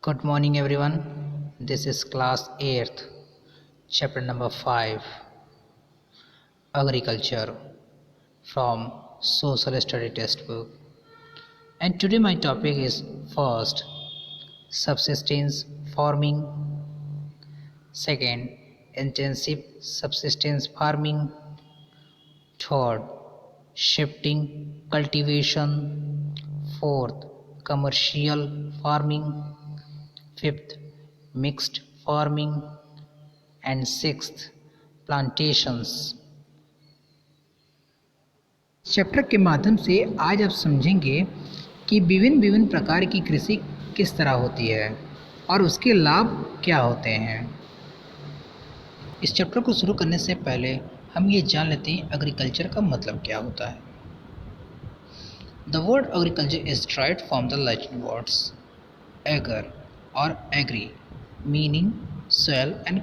Good morning, everyone. This is class 8th, chapter number 5, Agriculture, from Social Study Textbook. And today my topic is first, subsistence farming, second, intensive subsistence farming, third, shifting cultivation, fourth, commercial farming, fifth, mixed farming, and sixth plantations. Chapter के माध्यम से आज आप समझेंगे कि विभिन्न विभिन्न प्रकार की कृषि किस तरह होती है और उसके लाभ क्या होते हैं। इस चैप्टर को शुरू करने से पहले हम ये जान लेते हैं एग्रीकल्चर का मतलब क्या होता है। The word agriculture is derived from the Latin words ager और agri meaning soil and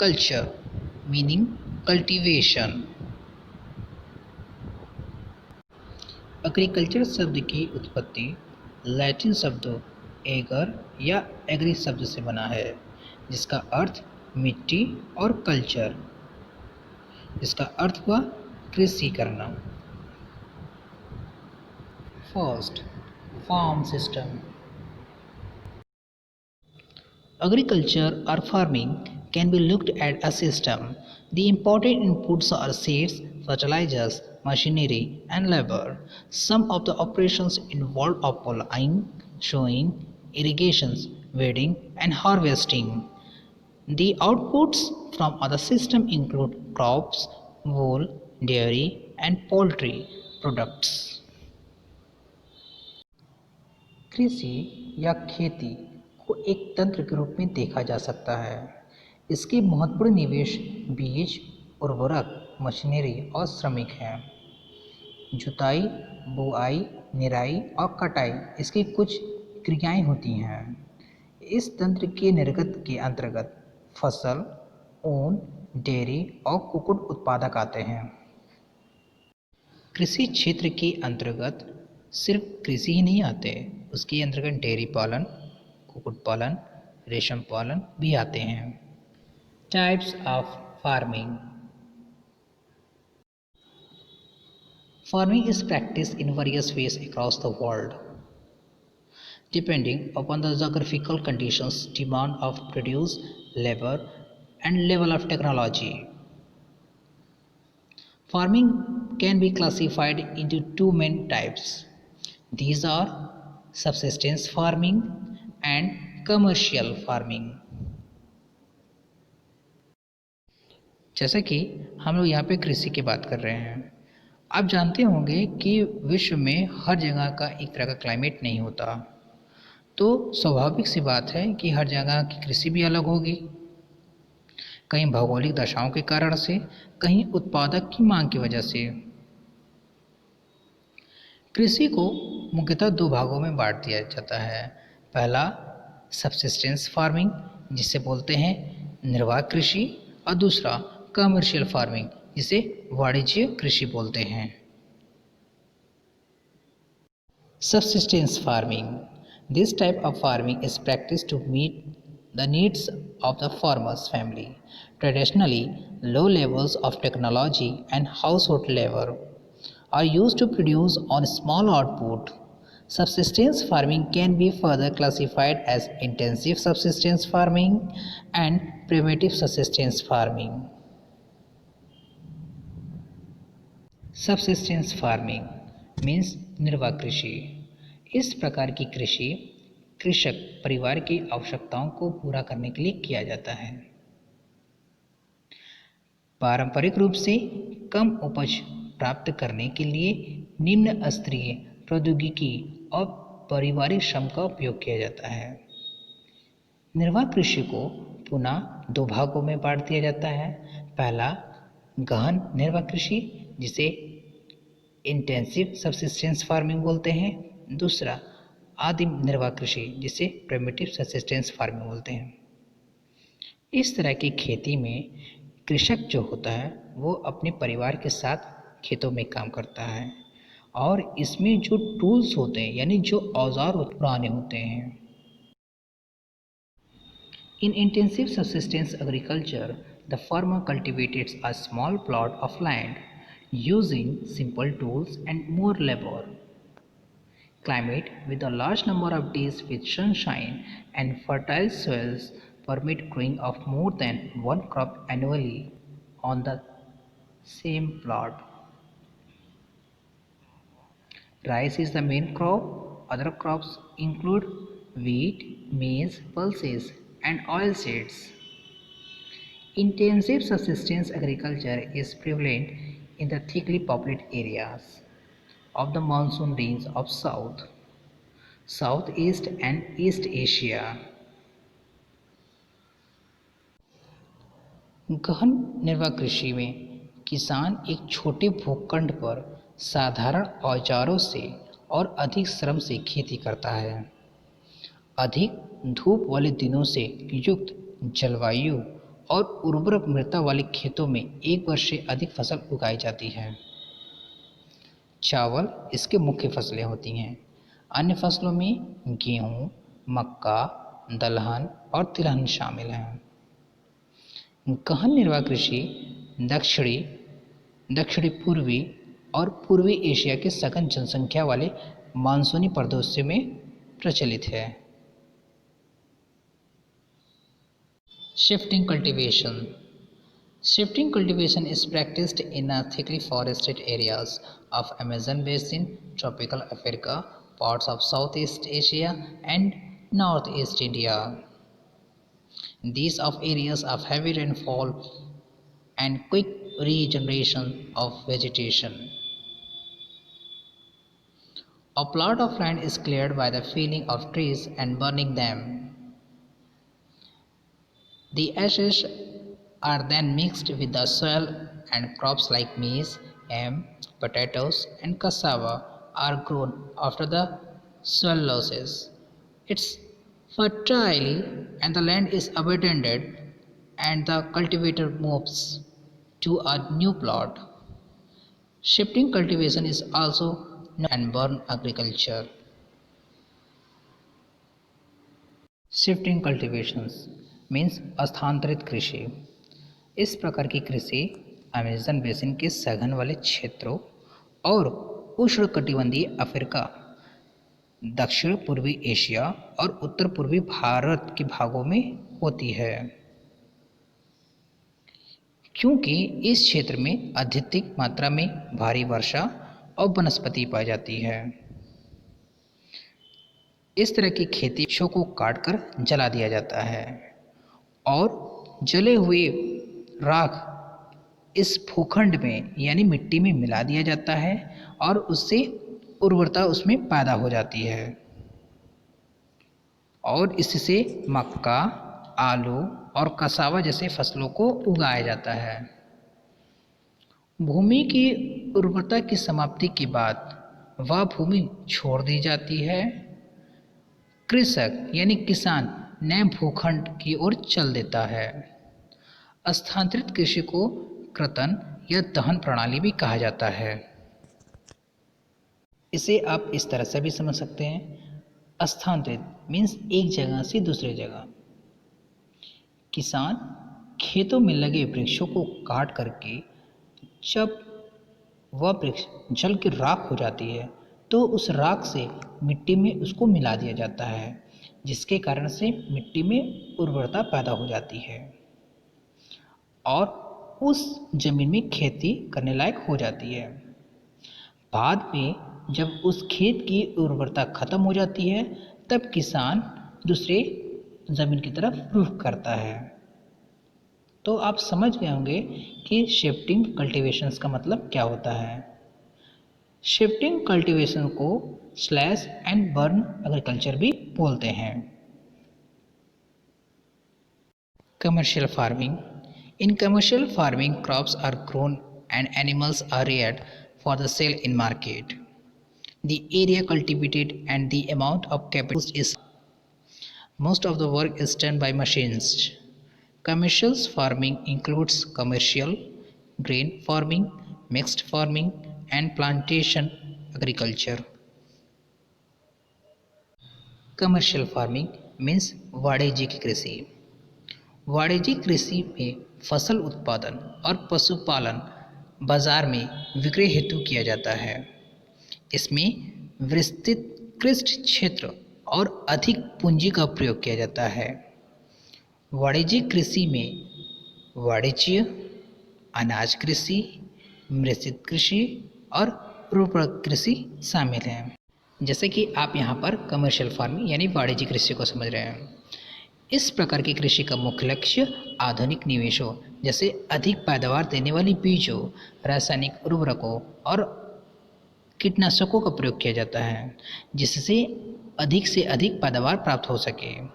culture meaning cultivation। एग्रीकल्चर शब्द की उत्पत्ति लैटिन शब्द एगर या एग्री शब्द से बना है, जिसका अर्थ मिट्टी और कल्चर, जिसका अर्थ हुआ कृषि करना। First, farm system. Agriculture or farming can be looked at as a system. The important inputs are seeds, fertilizers, machinery, and labor. Some of the operations involve plowing, sowing, irrigation, weeding, and harvesting. The outputs from other systems include crops, wool, dairy, and poultry products. कृषि या खेती को एक तंत्र के रूप में देखा जा सकता है। इसके महत्वपूर्ण निवेश बीज, उर्वरक, मशीनरी और श्रमिक हैं। जुताई, बुआई, निराई और कटाई इसकी कुछ क्रियाएं होती हैं। इस तंत्र के निर्गत के अंतर्गत फसल, ऊन, डेयरी और कुक्कुट उत्पादक आते हैं। कृषि क्षेत्र के अंतर्गत सिर्फ कृषि ही नहीं आते, उसके अंतर्गत डेयरी पालन, कुक्कुट पालन, रेशम पालन भी आते हैं। Types of farming. Farming is practice in various ways across the world depending upon the geographical conditions, demand of produce, labour and level of technology. Farming can be classified into two main types. These are subsistence farming and commercial farming. जैसे कि हम लोग यहाँ पे कृषि की बात कर रहे हैं, आप जानते होंगे कि विश्व में हर जगह का एक तरह का क्लाइमेट नहीं होता, तो स्वाभाविक सी बात है कि हर जगह की कृषि भी अलग होगी, कहीं भौगोलिक दशाओं के कारण से, कहीं उत्पादक की मांग की वजह से। कृषि को मुख्यतः दो भागों में बांट दिया जाता है। पहला सबसिस्टेंस फार्मिंग, जिसे बोलते हैं निर्वाह कृषि, और दूसरा कमर्शियल फार्मिंग, जिसे वाणिज्य कृषि बोलते हैं। Subsistence farming, this type of farming is practice to meet the needs of the farmer's family. Traditionally, low levels of technology and household labor are used to produce on small output. Subsistence farming can be further classified as intensive subsistence farming and primitive subsistence farming. Subsistence farming means निर्वाह कृषि। इस प्रकार की कृषि कृषक परिवार की आवश्यकताओं को पूरा करने के लिए किया जाता है। पारंपरिक रूप से कम उपज प्राप्त करने के लिए निम्न स्तरीय प्रौद्योगिकी और पारिवारिक श्रम का उपयोग किया जाता है। निर्वाह कृषि को पुनः दो भागों में बांट दिया जाता है। पहला गहन निर्वाह कृषि, जिसे इंटेंसिव सबसिस्टेंस फार्मिंग बोलते हैं। दूसरा आदिम निर्वाह कृषि, जिसे प्रिमिटिव सबसिस्टेंस फार्मिंग बोलते हैं। इस तरह की खेती में कृषक जो होता है वो अपने परिवार के साथ खेतों में काम करता है, और इसमें जो टूल्स होते हैं यानी जो औजार पुराने होते हैं In intensive subsistence agriculture, the farmer cultivates a small plot of land using simple tools and more labor. Climate with a large number of days with sunshine and fertile soils permit growing of more than one crop annually on the same plot. Rice is the main crop. Other crops include wheat, maize, pulses, and oilseeds. Intensive subsistence agriculture is prevalent in the thickly populated areas of the monsoon range of South, Southeast, and East Asia. गहन निर्वाह कृषि में किसान एक छोटे भूखंड पर साधारण औजारों से और अधिक श्रम से खेती करता है। अधिक धूप वाले दिनों से युक्त जलवायु और उर्वरक मृदा वाले खेतों में एक वर्ष से अधिक फसल उगाई जाती है। चावल इसके मुख्य फसलें होती हैं। अन्य फसलों में गेहूँ, मक्का, दलहन और तिलहन शामिल हैं। गहन निर्वाह कृषि दक्षिणी दक्षिणी पूर्वी और पूर्वी एशिया के सघन जनसंख्या वाले मानसूनी प्रदेशों में प्रचलित है। Shifting cultivation. Shifting cultivation is practiced in thickly forested areas of Amazon basin, tropical Africa, parts of Southeast Asia, and Northeast India. These are areas of heavy rainfall and quick regeneration of vegetation. A plot of land is cleared by the felling of trees and burning them. The ashes are then mixed with the soil and crops like maize, yam, potatoes, and cassava are grown after the soil losses. It's fertile and the land is abandoned and the cultivator moves to a new plot. Shifting cultivation is also known as burn agriculture. Shifting cultivations means स्थानांतरित कृषि। इस प्रकार की कृषि Amazon basin के सघन वाले क्षेत्रों और उष्णकटिबंधीय अफ्रीका, दक्षिण पूर्वी एशिया और उत्तर पूर्वी भारत के भागों में होती है। क्योंकि इस क्षेत्र में अधिक मात्रा में भारी वर्षा और वनस्पति पाई जाती है। इस तरह की खेती वृक्षों को काटकर जला दिया जाता है और जले हुए राख इस भूखंड में यानी मिट्टी में मिला दिया जाता है और उससे उर्वरता उसमें पैदा हो जाती है और इससे मक्का, आलू और कसावा जैसे फसलों को उगाया जाता है। भूमि की उर्वरता की समाप्ति के बाद वह भूमि छोड़ दी जाती है। कृषक यानी किसान नए भूखंड की ओर चल देता है। स्थानांतरित कृषि को कृंतन या दहन प्रणाली भी कहा जाता है। इसे आप इस तरह से भी समझ सकते हैं। स्थानांतरित मीन्स एक जगह से दूसरे जगह। किसान खेतों में लगे वृक्षों को काट करके जब वह वृक्ष जल के राख हो जाती है तो उस राख से मिट्टी में उसको मिला दिया जाता है, जिसके कारण से मिट्टी में उर्वरता पैदा हो जाती है और उस जमीन में खेती करने लायक हो जाती है। बाद में जब उस खेत की उर्वरता खत्म हो जाती है तब किसान दूसरे ज़मीन की तरफ रुख करता है। तो आप समझ गए होंगे कि शिफ्टिंग कल्टीवेशंस का मतलब क्या होता है। शिफ्टिंग कल्टीवेशन को स्लैश एंड बर्न एग्रीकल्चर भी बोलते हैं। Commercial farming. In commercial farming crops are grown and animals are reared for the sale in market. The area cultivated and the amount of capital used is most of the work is done by machines. Commercial farming includes commercial, grain farming, mixed farming and plantation agriculture. Commercial farming means वाणिज्यिक कृषि। वाणिज्यिक कृषि में फसल उत्पादन और पशुपालन बाजार में विक्रय हेतु किया जाता है। इसमें विस्तृत कृषि क्षेत्र और अधिक पूंजी का प्रयोग किया जाता है। वाणिज्यिक कृषि में वाणिज्य, अनाज कृषि, मिश्रित कृषि और रोपण कृषि शामिल हैं। जैसे कि आप यहाँ पर कमर्शियल फार्मिंग यानी वाणिज्यिक कृषि को समझ रहे हैं। इस प्रकार की कृषि का मुख्य लक्ष्य आधुनिक निवेशों जैसे अधिक पैदावार देने वाली बीजों, रासायनिक उर्वरकों और कीटनाशकों का प्रयोग किया जाता है, जिससे अधिक से अधिक पैदावार प्राप्त हो सके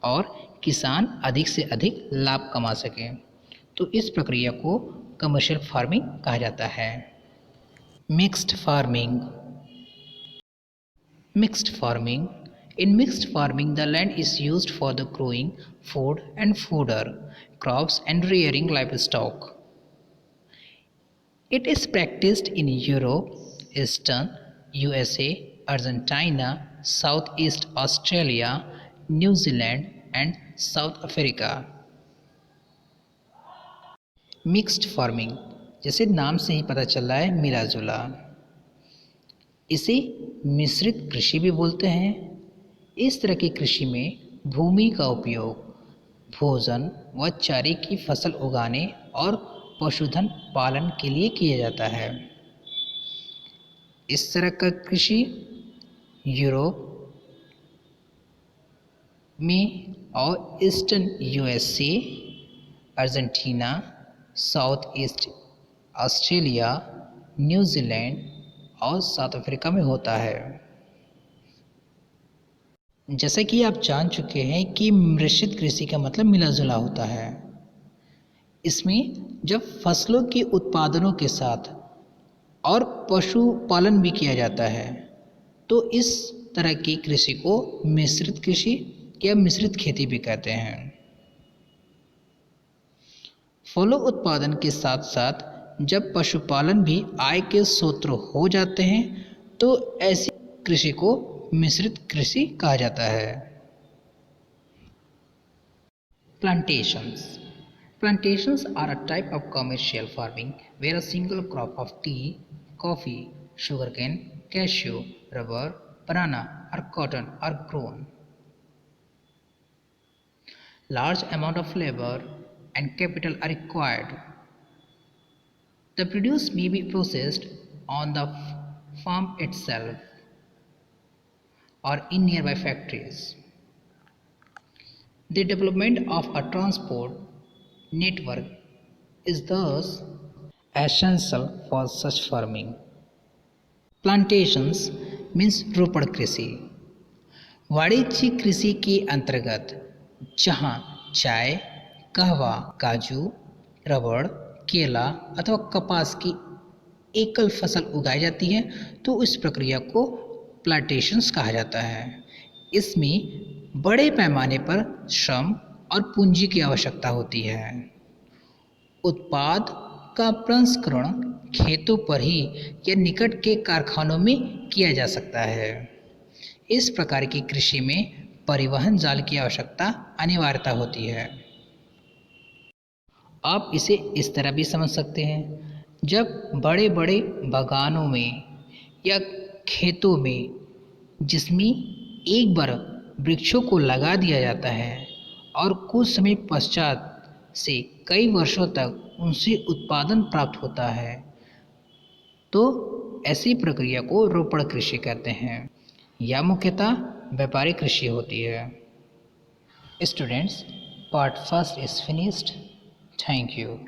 और किसान अधिक से अधिक लाभ कमा सकें। तो इस प्रक्रिया को कमर्शियल फार्मिंग कहा जाता है। Mixed farming. Mixed farming. In mixed farming, the land is used for the growing food and fodder crops and rearing livestock. It is practiced in Europe, Eastern USA, Argentina, Southeast Australia, New Zealand and South Africa. Mixed farming, जैसे नाम से ही पता चल रहा है, मिला जुला। इसे मिश्रित कृषि भी बोलते हैं। इस तरह की कृषि में भूमि का उपयोग भोजन व चारे की फसल उगाने और पशुधन पालन के लिए किया जाता है। इस तरह का कृषि यूरोप में और eastern USA, Argentina, south east Australia, New Zealand और साउथ अफ्रीका में होता है। जैसा कि आप जान चुके हैं कि मिश्रित कृषि का मतलब मिला जुला होता है। इसमें जब फसलों के उत्पादनों के साथ और पशुपालन भी किया जाता है, तो इस तरह की कृषि को मिश्रित कृषि या मिश्रित खेती भी कहते हैं। फलों उत्पादन के साथ साथ जब पशुपालन भी आय के स्रोत हो जाते हैं, तो ऐसी कृषि को मिश्रित कृषि कहा जाता है। Plantations. Plantations are a type of commercial farming where a single crop of tea, coffee, sugarcane, cashew, rubber, banana or cotton are grown. Large amount of labor and capital are required. The produce may be processed on the farm itself or in nearby factories. The development of a transport network is thus essential for such farming. Plantations means रोपण कृषि। वाणिज्यिक कृषि के अंतर्गत जहाँ चाय, कहवा, काजू, रबड़, केला अथवा कपास की एकल फसल उगाई जाती है, तो इस प्रक्रिया को प्लांटेशंस कहा जाता है। इसमें बड़े पैमाने पर श्रम और पूंजी की आवश्यकता होती है। उत्पाद का प्रसंस्करण खेतों पर ही या निकट के कारखानों में किया जा सकता है। इस प्रकार की कृषि में परिवहन जाल की आवश्यकता अनिवार्यता होती है। आप इसे इस तरह भी समझ सकते हैं, जब बड़े बड़े बागानों में या खेतों में जिसमें एक बार वृक्षों को लगा दिया जाता है और कुछ समय पश्चात से कई वर्षों तक उनसे उत्पादन प्राप्त होता है, तो ऐसी प्रक्रिया को रोपण कृषि कहते हैं। यह मुख्यतः व्यापारिक कृषि होती है। Students, part first is finished. Thank you.